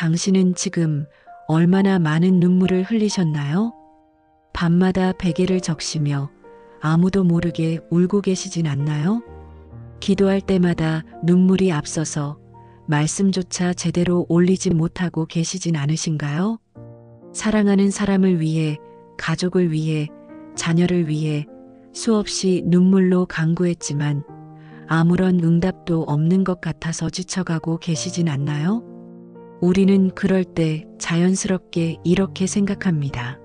당신은 지금 얼마나 많은 눈물을 흘리셨나요? 밤마다 베개를 적시며 아무도 모르게 울고 계시진 않나요? 기도할 때마다 눈물이 앞서서 말씀조차 제대로 올리지 못하고 계시진 않으신가요? 사랑하는 사람을 위해, 가족을 위해, 자녀를 위해 수없이 눈물로 간구했지만 아무런 응답도 없는 것 같아서 지쳐가고 계시진 않나요? 우리는 그럴 때 자연스럽게 이렇게 생각합니다.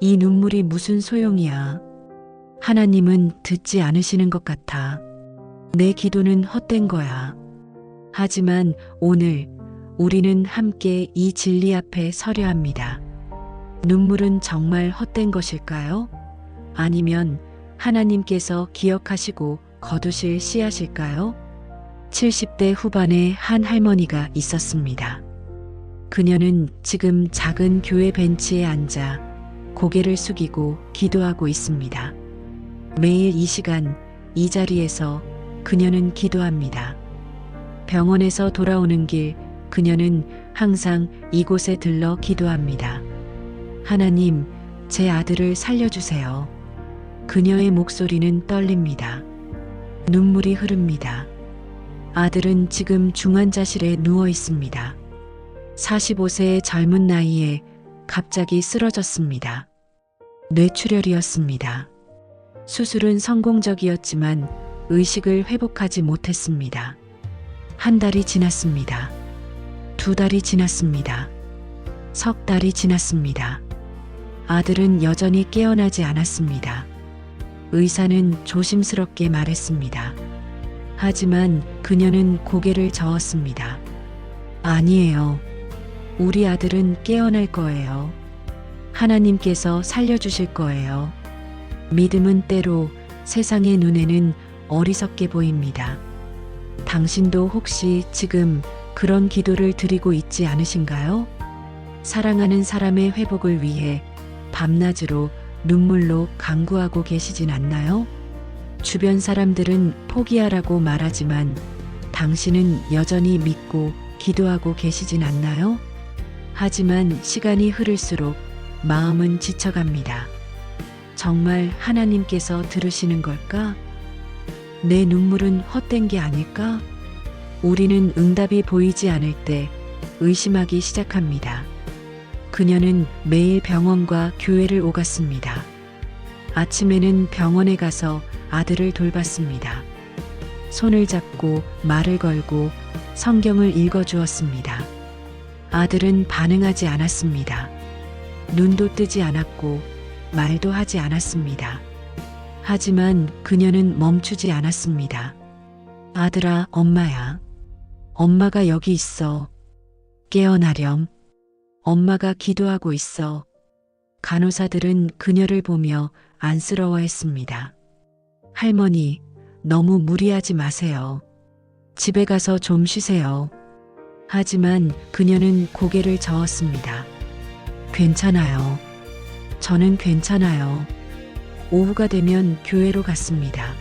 이 눈물이 무슨 소용이야. 하나님은 듣지 않으시는 것 같아. 내 기도는 헛된 거야. 하지만 오늘 우리는 함께 이 진리 앞에 서려 합니다. 눈물은 정말 헛된 것일까요? 아니면 하나님께서 기억하시고 거두실 씨앗일까요? 70대 후반의 한 할머니가 있었습니다. 그녀는 지금 작은 교회 벤치에 앉아 고개를 숙이고 기도하고 있습니다. 매일 이 시간, 이 자리에서 그녀는 기도합니다. 병원에서 돌아오는 길, 그녀는 항상 이곳에 들러 기도합니다. 하나님, 제 아들을 살려주세요. 그녀의 목소리는 떨립니다. 눈물이 흐릅니다. 아들은 지금 중환자실에 누워 있습니다. 45세의 젊은 나이에 갑자기 쓰러졌습니다. 뇌출혈이었습니다. 수술은 성공적이었지만 의식을 회복하지 못했습니다. 한 달이 지났습니다. 2달이 지났습니다. 석 달이 지났습니다. 아들은 여전히 깨어나지 않았습니다. 의사는 조심스럽게 말했습니다. 하지만 그녀는 고개를 저었습니다. 아니에요. 우리 아들은 깨어날 거예요. 하나님께서 살려주실 거예요. 믿음은 때로 세상의 눈에는 어리석게 보입니다. 당신도 혹시 지금 그런 기도를 드리고 있지 않으신가요? 사랑하는 사람의 회복을 위해 밤낮으로 눈물로 간구하고 계시진 않나요? 주변 사람들은 포기하라고 말하지만 당신은 여전히 믿고 기도하고 계시진 않나요? 하지만 시간이 흐를수록 마음은 지쳐갑니다. 정말 하나님께서 들으시는 걸까? 내 눈물은 헛된 게 아닐까? 우리는 응답이 보이지 않을 때 의심하기 시작합니다. 그녀는 매일 병원과 교회를 오갔습니다. 아침에는 병원에 가서 아들을 돌봤습니다. 손을 잡고 말을 걸고 성경을 읽어주었습니다. 아들은 반응하지 않았습니다. 눈도 뜨지 않았고 말도 하지 않았습니다. 하지만 그녀는 멈추지 않았습니다. 아들아, 엄마야. 엄마가 여기 있어. 깨어나렴. 엄마가 기도하고 있어. 간호사들은 그녀를 보며 안쓰러워했습니다. 할머니, 너무 무리하지 마세요. 집에 가서 좀 쉬세요. 하지만 그녀는 고개를 저었습니다. 괜찮아요. 저는 괜찮아요. 오후가 되면 교회로 갔습니다.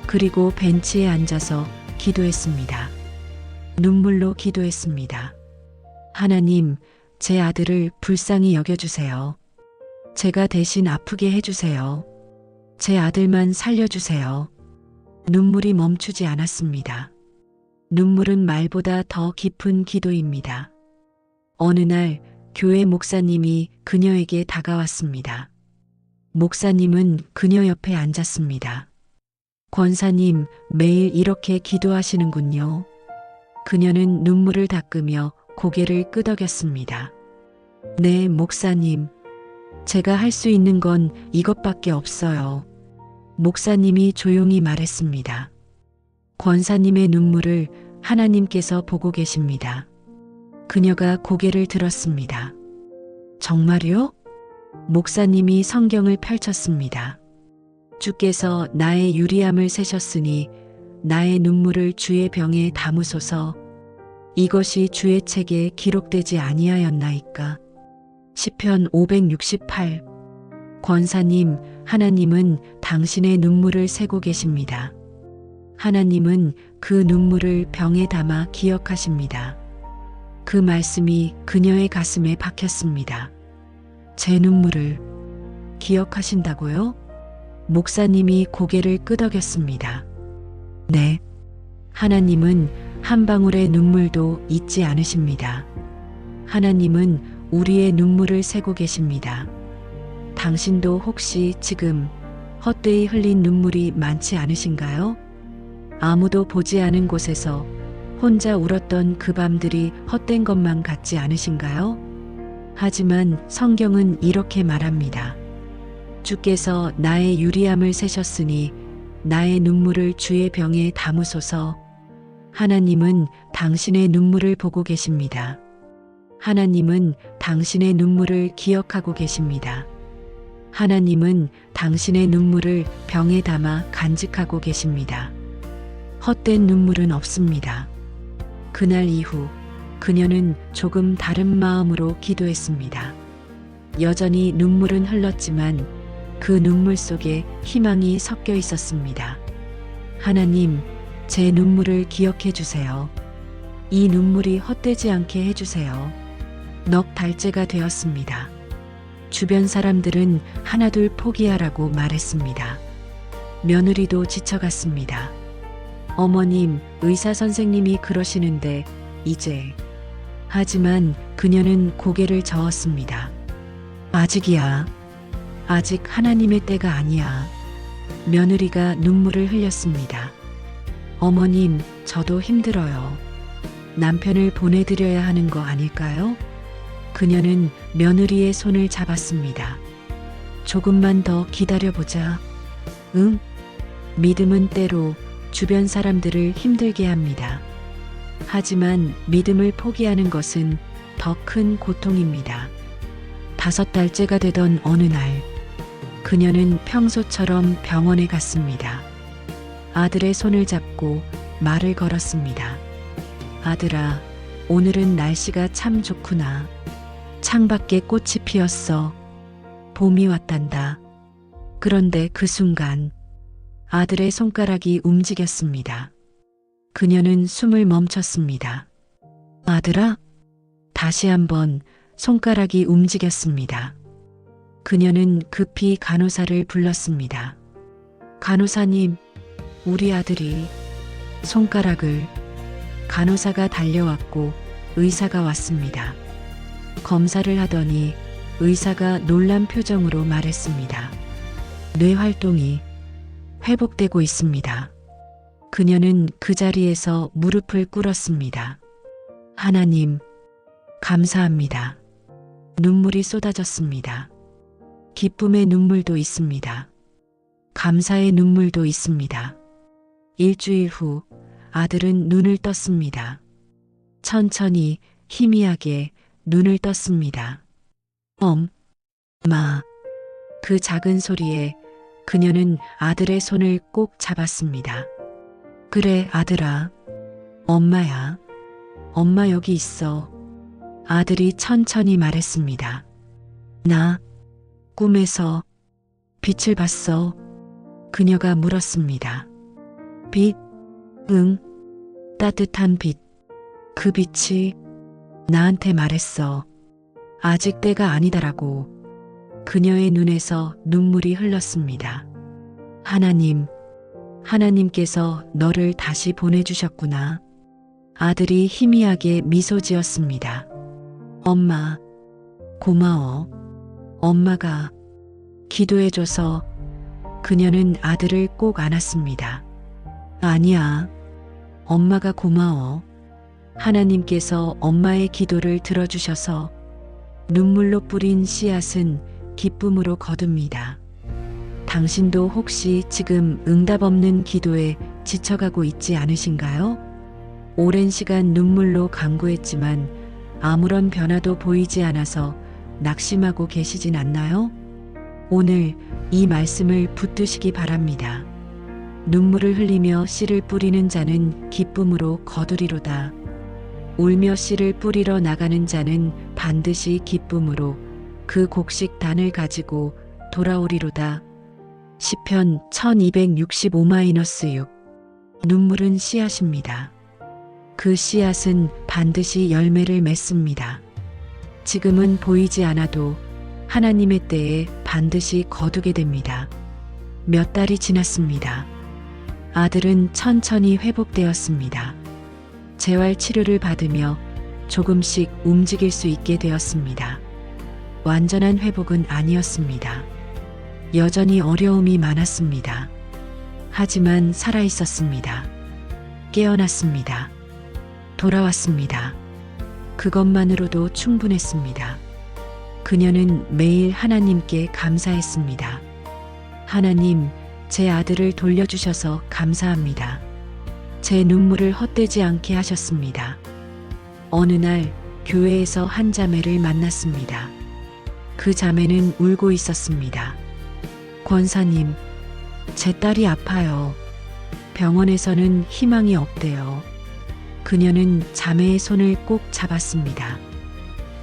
그리고 벤치에 앉아서 기도했습니다. 눈물로 기도했습니다. 하나님, 제 아들을 불쌍히 여겨주세요. 제가 대신 아프게 해주세요. 제 아들만 살려주세요. 눈물이 멈추지 않았습니다. 눈물은 말보다 더 깊은 기도입니다. 어느 날 교회 목사님이 그녀에게 다가왔습니다. 목사님은 그녀 옆에 앉았습니다. 권사님, 매일 이렇게 기도하시는군요. 그녀는 눈물을 닦으며 고개를 끄덕였습니다. 네, 목사님. 제가 할 수 있는 건 이것밖에 없어요. 목사님이 조용히 말했습니다. 권사님의 눈물을 하나님께서 보고 계십니다. 그녀가 고개를 들었습니다. 정말요? 목사님이 성경을 펼쳤습니다. 주께서 나의 유리함을 세셨으니 나의 눈물을 주의 병에 담으소서. 이것이 주의 책에 기록되지 아니하였나이까. 시편 568. 권사님, 하나님은 당신의 눈물을 세고 계십니다. 하나님은 그 눈물을 병에 담아 기억하십니다. 그 말씀이 그녀의 가슴에 박혔습니다. 제 눈물을 기억하신다고요? 목사님이 고개를 끄덕였습니다. 네. 하나님은 한 방울의 눈물도 잊지 않으십니다. 하나님은 우리의 눈물을 세고 계십니다. 당신도 혹시 지금 헛되이 흘린 눈물이 많지 않으신가요? 아무도 보지 않은 곳에서 혼자 울었던 그 밤들이 헛된 것만 같지 않으신가요? 하지만 성경은 이렇게 말합니다. 주께서 나의 유리함을 세셨으니 나의 눈물을 주의 병에 담으소서. 하나님은 당신의 눈물을 보고 계십니다. 하나님은 당신의 눈물을 기억하고 계십니다. 하나님은 당신의 눈물을 병에 담아 간직하고 계십니다. 헛된 눈물은 없습니다. 그날 이후 그녀는 조금 다른 마음으로 기도했습니다. 여전히 눈물은 흘렀지만 그 눈물 속에 희망이 섞여 있었습니다. 하나님, 제 눈물을 기억해 주세요. 이 눈물이 헛되지 않게 해주세요. 넉 달째가 되었습니다. 주변 사람들은 하나둘 포기하라고 말했습니다. 며느리도 지쳐갔습니다. 어머님, 의사 선생님이 그러시는데 이제. 하지만 그녀는 고개를 저었습니다. 아직이야. 아직 하나님의 때가 아니야. 며느리가 눈물을 흘렸습니다. 어머님, 저도 힘들어요. 남편을 보내드려야 하는 거 아닐까요? 그녀는 며느리의 손을 잡았습니다. 조금만 더 기다려보자. 응? 믿음은 때로 주변 사람들을 힘들게 합니다. 하지만 믿음을 포기하는 것은 더 큰 고통입니다. 5달째가 되던 어느 날, 그녀는 평소처럼 병원에 갔습니다. 아들의 손을 잡고 말을 걸었습니다. 아들아, 오늘은 날씨가 참 좋구나. 창밖에 꽃이 피었어. 봄이 왔단다. 그런데 그 순간 아들의 손가락이 움직였습니다. 그녀는 숨을 멈췄습니다. 아들아? 다시 한번 손가락이 움직였습니다. 그녀는 급히 간호사를 불렀습니다. 간호사님, 우리 아들이 손가락을. 간호사가 달려왔고 의사가 왔습니다. 검사를 하더니 의사가 놀란 표정으로 말했습니다. 뇌 활동이 회복되고 있습니다. 그녀는 그 자리에서 무릎을 꿇었습니다. 하나님, 감사합니다. 눈물이 쏟아졌습니다. 기쁨의 눈물도 있습니다. 감사의 눈물도 있습니다. 일주일 후 아들은 눈을 떴습니다. 천천히 희미하게 눈을 떴습니다. 엄마. 그 작은 소리에 그녀는 아들의 손을 꼭 잡았습니다. 그래, 아들아. 엄마야. 엄마 여기 있어. 아들이 천천히 말했습니다. 나 꿈에서 빛을 봤어. 그녀가 물었습니다. 빛? 응. 따뜻한 빛. 그 빛이 나한테 말했어. 아직 때가 아니다라고. 그녀의 눈에서 눈물이 흘렀습니다. 하나님, 하나님께서 너를 다시 보내주셨구나. 아들이 희미하게 미소 지었습니다. 엄마, 고마워. 엄마가 기도해줘서. 그녀는 아들을 꼭 안았습니다. 아니야. 엄마가 고마워. 하나님께서 엄마의 기도를 들어주셔서 눈물로 뿌린 씨앗은 기쁨으로 거둡니다. 당신도 혹시 지금 응답 없는 기도에 지쳐가고 있지 않으신가요? 오랜 시간 눈물로 간구했지만 아무런 변화도 보이지 않아서 낙심하고 계시진 않나요? 오늘 이 말씀을 붙드시기 바랍니다. 눈물을 흘리며 씨를 뿌리는 자는 기쁨으로 거두리로다. 울며 씨를 뿌리러 나가는 자는 반드시 기쁨으로 그 곡식단을 가지고 돌아오리로다. 시편 1265-6. 눈물은 씨앗입니다. 그 씨앗은 반드시 열매를 맺습니다. 지금은 보이지 않아도 하나님의 때에 반드시 거두게 됩니다. 몇 달이 지났습니다. 아들은 천천히 회복되었습니다. 재활 치료를 받으며 조금씩 움직일 수 있게 되었습니다. 완전한 회복은 아니었습니다. 여전히 어려움이 많았습니다. 하지만 살아 있었습니다. 깨어났습니다. 돌아왔습니다. 그것만으로도 충분했습니다. 그녀는 매일 하나님께 감사했습니다. 하나님, 제 아들을 돌려주셔서 감사합니다. 제 눈물을 헛되지 않게 하셨습니다. 어느 날 교회에서 한 자매를 만났습니다. 그 자매는 울고 있었습니다. 권사님, 제 딸이 아파요. 병원에서는 희망이 없대요. 그녀는 자매의 손을 꼭 잡았습니다.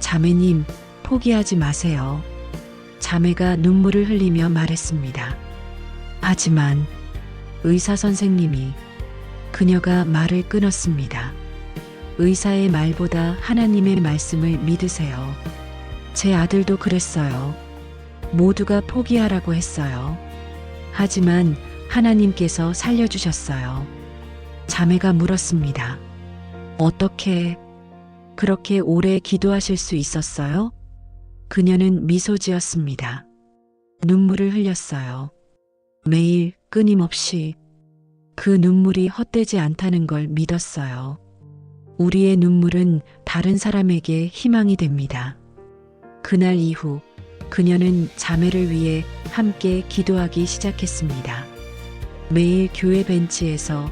자매님, 포기하지 마세요. 자매가 눈물을 흘리며 말했습니다. 하지만 의사 선생님이 그녀가 말을 끊었습니다. 의사의 말보다 하나님의 말씀을 믿으세요. 제 아들도 그랬어요. 모두가 포기하라고 했어요. 하지만 하나님께서 살려주셨어요. 자매가 물었습니다. 어떻게 그렇게 오래 기도하실 수 있었어요? 그녀는 미소 지었습니다. 눈물을 흘렸어요. 매일 끊임없이 그 눈물이 헛되지 않다는 걸 믿었어요. 우리의 눈물은 다른 사람에게 희망이 됩니다. 그날 이후 그녀는 자매를 위해 함께 기도하기 시작했습니다. 매일 교회 벤치에서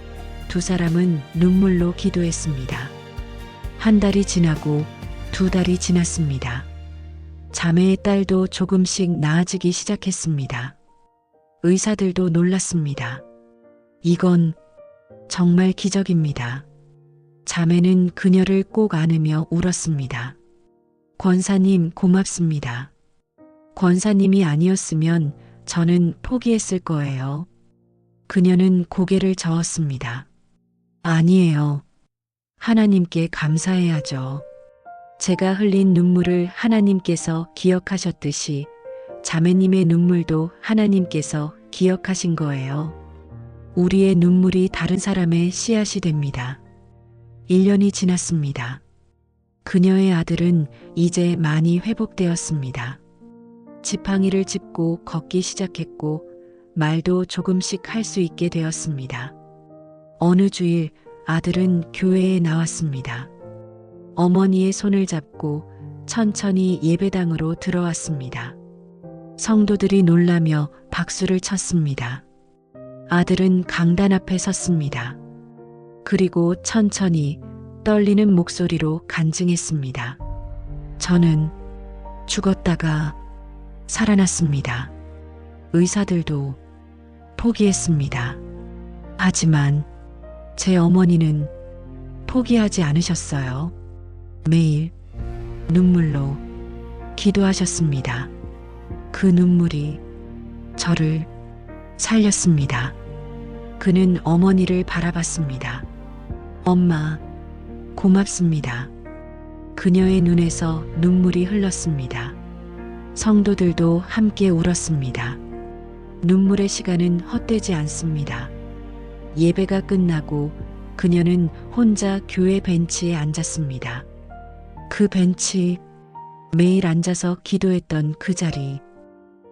두 사람은 눈물로 기도했습니다. 한 달이 지나고 두 달이 지났습니다. 자매의 딸도 조금씩 나아지기 시작했습니다. 의사들도 놀랐습니다. 이건 정말 기적입니다. 자매는 그녀를 꼭 안으며 울었습니다. 권사님, 고맙습니다. 권사님이 아니었으면 저는 포기했을 거예요. 그녀는 고개를 저었습니다. 아니에요. 하나님께 감사해야죠. 제가 흘린 눈물을 하나님께서 기억하셨듯이 자매님의 눈물도 하나님께서 기억하신 거예요. 우리의 눈물이 다른 사람의 씨앗이 됩니다. 1년이 지났습니다. 그녀의 아들은 이제 많이 회복되었습니다. 지팡이를 짚고 걷기 시작했고 말도 조금씩 할 수 있게 되었습니다. 어느 주일 아들은 교회에 나왔습니다. 어머니의 손을 잡고 천천히 예배당으로 들어왔습니다. 성도들이 놀라며 박수를 쳤습니다. 아들은 강단 앞에 섰습니다. 그리고 천천히 떨리는 목소리로 간증했습니다. 저는 죽었다가 살아났습니다. 의사들도 포기했습니다. 하지만 제 어머니는 포기하지 않으셨어요. 매일 눈물로 기도하셨습니다. 그 눈물이 저를 살렸습니다. 그는 어머니를 바라봤습니다. 엄마, 고맙습니다. 그녀의 눈에서 눈물이 흘렀습니다. 성도들도 함께 울었습니다. 눈물의 시간은 헛되지 않습니다. 예배가 끝나고 그녀는 혼자 교회 벤치에 앉았습니다. 그 벤치, 매일 앉아서 기도했던 그 자리,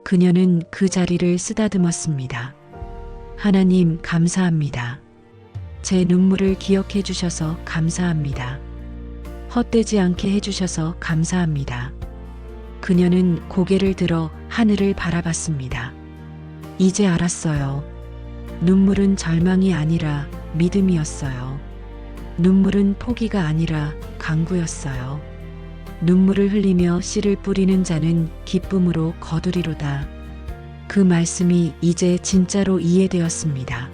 그녀는 그 자리를 쓰다듬었습니다. 하나님, 감사합니다. 제 눈물을 기억해 주셔서 감사합니다. 헛되지 않게 해주셔서 감사합니다. 그녀는 고개를 들어 하늘을 바라봤습니다. 이제 알았어요. 눈물은 절망이 아니라 믿음이었어요. 눈물은 포기가 아니라 강구였어요. 눈물을 흘리며 씨를 뿌리는 자는 기쁨으로 거두리로다. 그 말씀이 이제 진짜로 이해되었습니다.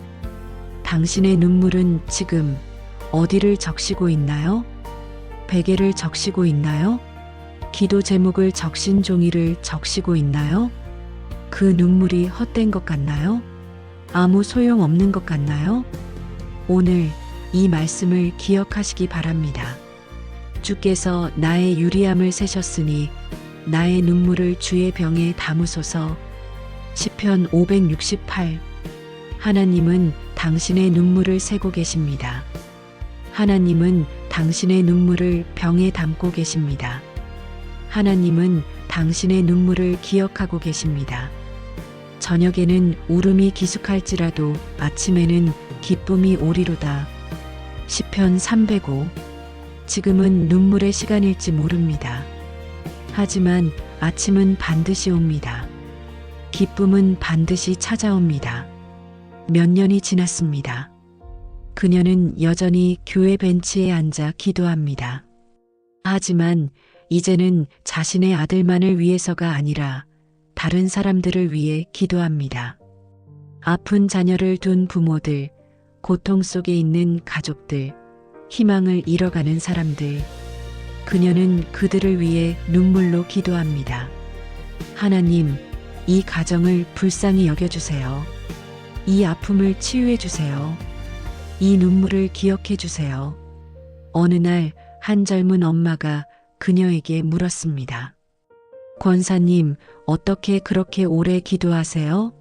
당신의 눈물은 지금 어디를 적시고 있나요? 베개를 적시고 있나요? 기도 제목을 적신 종이를 적시고 있나요? 그 눈물이 헛된 것 같나요? 아무 소용 없는 것 같나요? 오늘 이 말씀을 기억하시기 바랍니다. 주께서 나의 유리함을 세셨으니 나의 눈물을 주의 병에 담으소서. 시편 568. 하나님은 당신의 눈물을 세고 계십니다. 하나님은 당신의 눈물을 병에 담고 계십니다. 하나님은 당신의 눈물을 기억하고 계십니다. 저녁에는 울음이 기숙할지라도 아침에는 기쁨이 오리로다. 시편 305. 지금은 눈물의 시간일지 모릅니다. 하지만 아침은 반드시 옵니다. 기쁨은 반드시 찾아옵니다. 몇 년이 지났습니다. 그녀는 여전히 교회 벤치에 앉아 기도합니다. 하지만 이제는 자신의 아들만을 위해서가 아니라 다른 사람들을 위해 기도합니다. 아픈 자녀를 둔 부모들, 고통 속에 있는 가족들, 희망을 잃어가는 사람들, 그녀는 그들을 위해 눈물로 기도합니다. 하나님, 이 가정을 불쌍히 여겨주세요. 이 아픔을 치유해 주세요. 이 눈물을 기억해 주세요. 어느 날 한 젊은 엄마가 그녀에게 물었습니다. 권사님, 어떻게 그렇게 오래 기도하세요?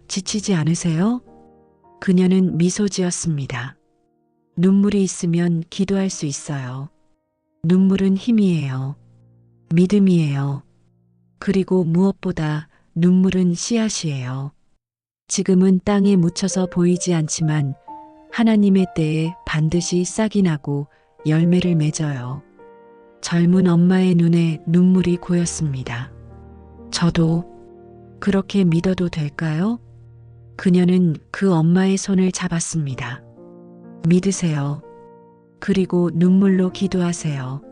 지치지 않으세요? 그녀는 미소 지었습니다. 눈물이 있으면 기도할 수 있어요. 눈물은 힘이에요. 믿음이에요. 그리고 무엇보다 눈물은 씨앗이에요. 지금은 땅에 묻혀서 보이지 않지만 하나님의 때에 반드시 싹이 나고 열매를 맺어요. 젊은 엄마의 눈에 눈물이 고였습니다. 저도 그렇게 믿어도 될까요? 그녀는 그 엄마의 손을 잡았습니다. 믿으세요. 그리고 눈물로 기도하세요.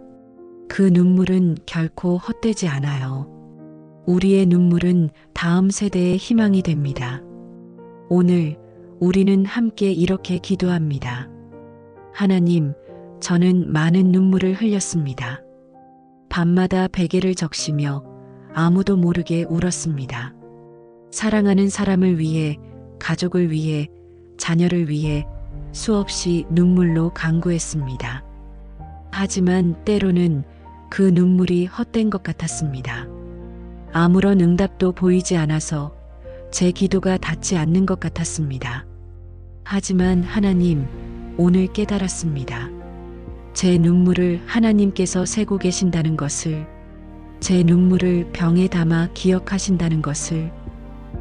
그 눈물은 결코 헛되지 않아요. 우리의 눈물은 다음 세대의 희망이 됩니다. 오늘 우리는 함께 이렇게 기도합니다. 하나님, 저는 많은 눈물을 흘렸습니다. 밤마다 베개를 적시며 아무도 모르게 울었습니다. 사랑하는 사람을 위해, 가족을 위해, 자녀를 위해 수없이 눈물로 간구했습니다. 하지만 때로는 그 눈물이 헛된 것 같았습니다. 아무런 응답도 보이지 않아서 제 기도가 닿지 않는 것 같았습니다. 하지만 하나님, 오늘 깨달았습니다. 제 눈물을 하나님께서 세고 계신다는 것을, 제 눈물을 병에 담아 기억하신다는 것을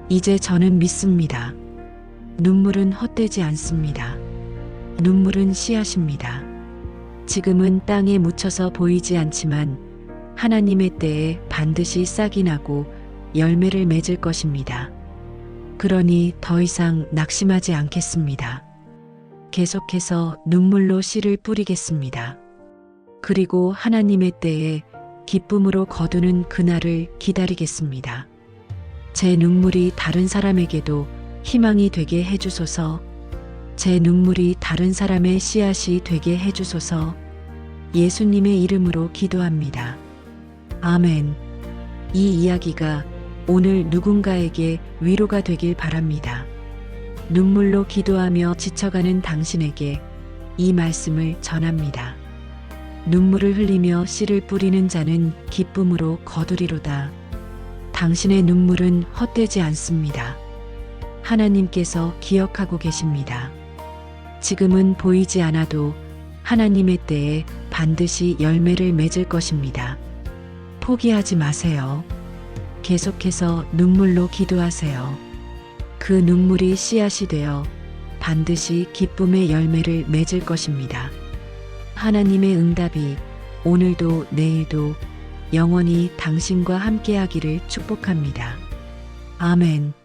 이제 저는 믿습니다. 눈물은 헛되지 않습니다. 눈물은 씨앗입니다. 지금은 땅에 묻혀서 보이지 않지만 하나님의 때에 반드시 싹이 나고 열매를 맺을 것입니다. 그러니 더 이상 낙심하지 않겠습니다. 계속해서 눈물로 씨를 뿌리겠습니다. 그리고 하나님의 때에 기쁨으로 거두는 그날을 기다리겠습니다. 제 눈물이 다른 사람에게도 희망이 되게 해주소서. 제 눈물이 다른 사람의 씨앗이 되게 해주소서. 예수님의 이름으로 기도합니다. 아멘. 이 이야기가 오늘 누군가에게 위로가 되길 바랍니다. 눈물로 기도하며 지쳐가는 당신에게 이 말씀을 전합니다. 눈물을 흘리며 씨를 뿌리는 자는 기쁨으로 거두리로다. 당신의 눈물은 헛되지 않습니다. 하나님께서 기억하고 계십니다. 지금은 보이지 않아도 하나님의 때에 반드시 열매를 맺을 것입니다. 포기하지 마세요. 계속해서 눈물로 기도하세요. 그 눈물이 씨앗이 되어 반드시 기쁨의 열매를 맺을 것입니다. 하나님의 응답이 오늘도 내일도 영원히 당신과 함께하기를 축복합니다. 아멘.